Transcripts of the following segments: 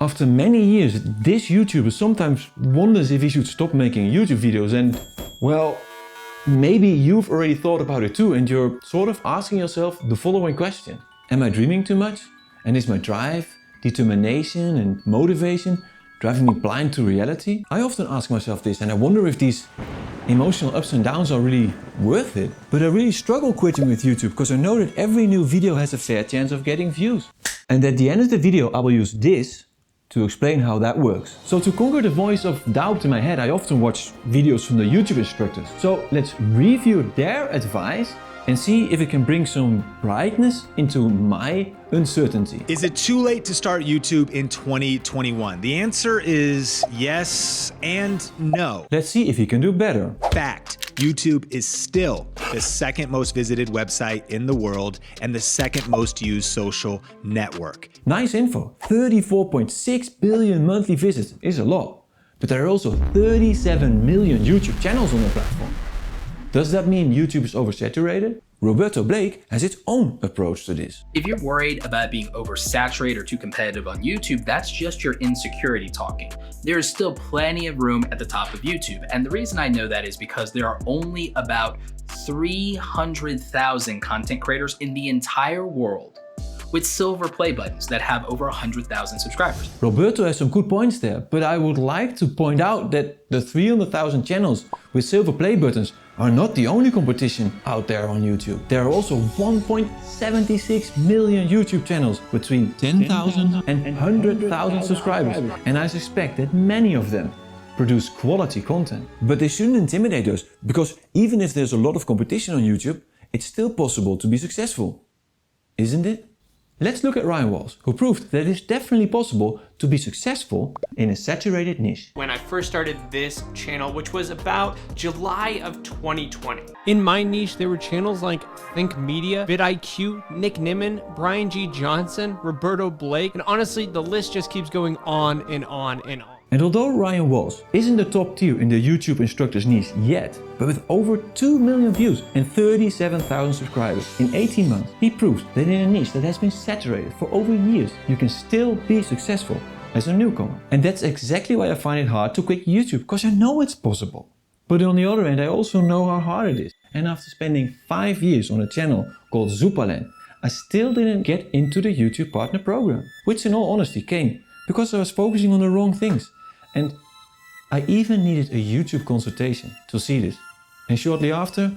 After many years, this YouTuber sometimes wonders if he should stop making YouTube videos, and well, maybe you've already thought about it too, and you're sort of asking yourself the following question. Am I dreaming too much? And is my drive, determination and motivation driving me blind to reality? I often ask myself this, and I wonder if these emotional ups and downs are really worth it. But I really struggle quitting with YouTube because I know that every new video has a fair chance of getting views. And at the end of the video I will use this to explain how that works. So to conquer the voice of doubt in my head, I often watch videos from the YouTube instructors. So let's review their advice and see if it can bring some brightness into my uncertainty. Is it too late to start YouTube in 2021? The answer is yes and no. Let's see if you can do better. Fact, YouTube is still the second most visited website in the world and the second most used social network. Nice info. 34.6 billion monthly visits is a lot, but there are also 37 million YouTube channels on the platform. Does that mean YouTube is oversaturated? Roberto Blake has its own approach to this. If you're worried about being oversaturated or too competitive on YouTube, that's just your insecurity talking. There is still plenty of room at the top of YouTube. And the reason I know that is because there are only about 300,000 content creators in the entire world with silver play buttons that have over 100,000 subscribers. Roberto has some good points there, but I would like to point out that the 300,000 channels with silver play buttons are not the only competition out there on YouTube. There are also 1.76 million YouTube channels between 10,000 and 100,000 subscribers, and I suspect that many of them produce quality content. But they shouldn't intimidate us, because even if there's a lot of competition on YouTube, it's still possible to be successful, isn't it? Let's look at Ryan Walls, who proved that it's definitely possible to be successful in a saturated niche. When I first started this channel, which was about July of 2020. In my niche, there were channels like Think Media, vidIQ, Nick Nimmin, Brian G. Johnson, Roberto Blake, and honestly, the list just keeps going on and on and on. And although Ryan Walls isn't the top tier in the YouTube instructors niche yet, but with over 2 million views and 37,000 subscribers in 18 months, he proves that in a niche that has been saturated for over years, you can still be successful as a newcomer. And that's exactly why I find it hard to quit YouTube, because I know it's possible. But on the other hand, I also know how hard it is. And after spending 5 years on a channel called Zupalan, I still didn't get into the YouTube partner program, which in all honesty came because I was focusing on the wrong things. And I even needed a YouTube consultation to see this. And shortly after,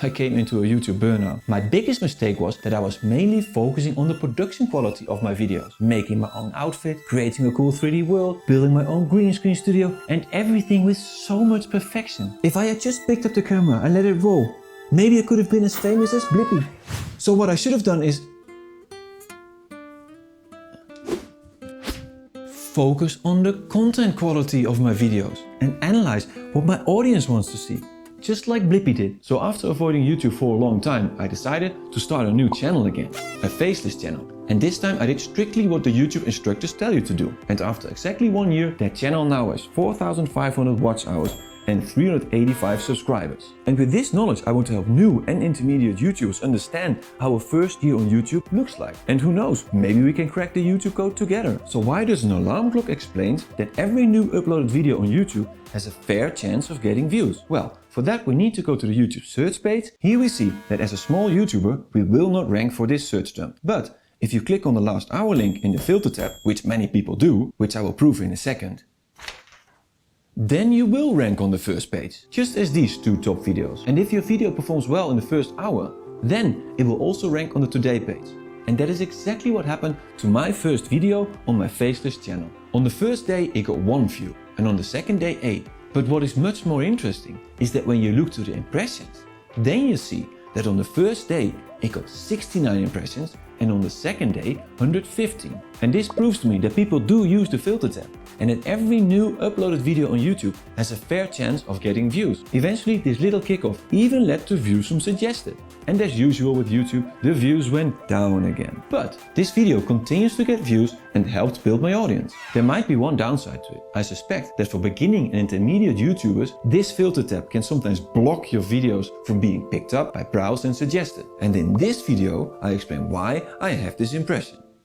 I came into a YouTube burnout. My biggest mistake was that I was mainly focusing on the production quality of my videos. Making my own outfit, creating a cool 3D world, building my own green screen studio, and everything with so much perfection. If I had just picked up the camera and let it roll, maybe I could have been as famous as Blippi. So what I should have done is focus on the content quality of my videos and analyze what my audience wants to see, just like Blippi did. So after avoiding YouTube for a long time, I decided to start a new channel again, a Faceless channel. And this time I did strictly what the YouTube instructors tell you to do. And after exactly 1 year, that channel now has 4,500 watch hours and 385 subscribers. And with this knowledge, I want to help new and intermediate YouTubers understand how a first year on YouTube looks like. And who knows, maybe we can crack the YouTube code together. So why does an alarm clock explain that every new uploaded video on YouTube has a fair chance of getting views? Well, for that we need to go to the YouTube search page. Here we see that as a small YouTuber, we will not rank for this search term. But if you click on the last hour link in the filter tab, which many people do, which I will prove in a second, then you will rank on the first page, just as these two top videos. And if your video performs well in the first hour, then it will also rank on the today page. And that is exactly what happened to my first video on my Faceless channel. On the first day it got 1 view, and on the second day 8. But what is much more interesting is that when you look to the impressions, then you see that on the first day it got 69 impressions, and on the second day 115. And this proves to me that people do use the filter tab, and that every new uploaded video on YouTube has a fair chance of getting views. Eventually this little kickoff even led to views from suggested. And as usual with YouTube, the views went down again. But this video continues to get views and helped build my audience. There might be one downside to it. I suspect that for beginning and intermediate YouTubers, this filter tab can sometimes block your videos from being picked up by browsed and suggested. And in this video, I explain why I have this impression.